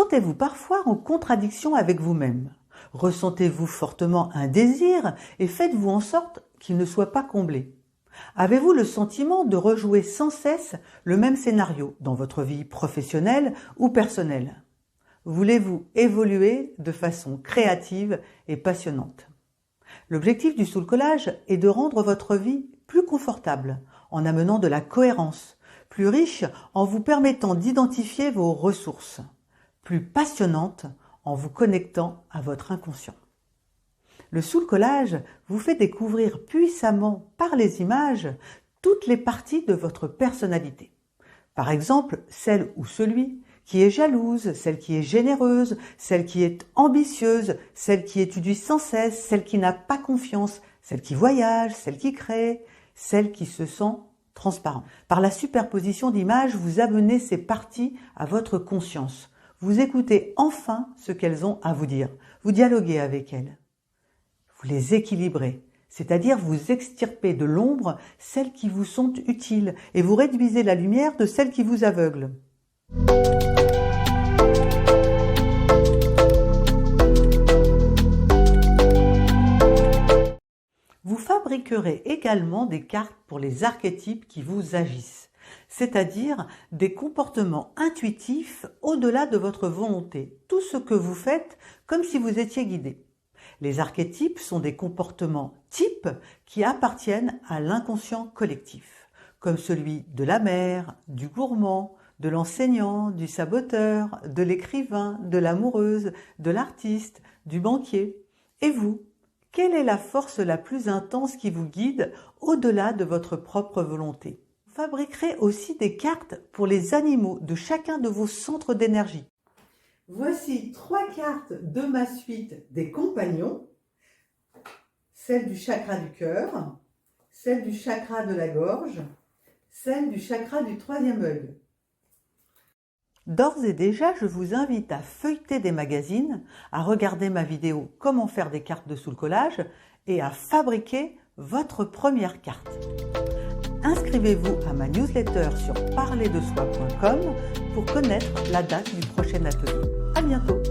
sentez-vous parfois en contradiction avec vous-même? Ressentez-vous fortement un désir et faites-vous en sorte qu'il ne soit pas comblé? Avez-vous le sentiment de rejouer sans cesse le même scénario dans votre vie professionnelle ou personnelle? Voulez-vous évoluer de façon créative et passionnante? L'objectif du Soul Collage est de rendre votre vie plus confortable en amenant de la cohérence, plus riche en vous permettant d'identifier vos ressources, plus passionnante en vous connectant à votre inconscient. Le Soul Collage vous fait découvrir puissamment par les images toutes les parties de votre personnalité. Par exemple, celle ou celui qui est jalouse, celle qui est généreuse, celle qui est ambitieuse, celle qui étudie sans cesse, celle qui n'a pas confiance, celle qui voyage, celle qui crée, celle qui se sent transparent. Par la superposition d'images, vous amenez ces parties à votre conscience. Vous écoutez enfin ce qu'elles ont à vous dire. Vous dialoguez avec elles. Vous les équilibrez, c'est-à-dire vous extirpez de l'ombre celles qui vous sont utiles et vous réduisez la lumière de celles qui vous aveuglent. Vous fabriquerez également des cartes pour les archétypes qui vous agissent, c'est-à-dire des comportements intuitifs au-delà de votre volonté, tout ce que vous faites comme si vous étiez guidé. Les archétypes sont des comportements types qui appartiennent à l'inconscient collectif, comme celui de la mère, du gourmand, de l'enseignant, du saboteur, de l'écrivain, de l'amoureuse, de l'artiste, du banquier. Et vous, quelle est la force la plus intense qui vous guide au-delà de votre propre volonté? Vous fabriquerez aussi des cartes pour les animaux de chacun de vos centres d'énergie. Voici 3 cartes de ma suite des compagnons. Celle du chakra du cœur, celle du chakra de la gorge, celle du chakra du 3e œil. D'ores et déjà, je vous invite à feuilleter des magazines, à regarder ma vidéo « Comment faire des cartes de Soul Collage » et à fabriquer votre première carte. Inscrivez-vous à ma newsletter sur parlerdesoi.com pour connaître la date du prochain atelier. À bientôt!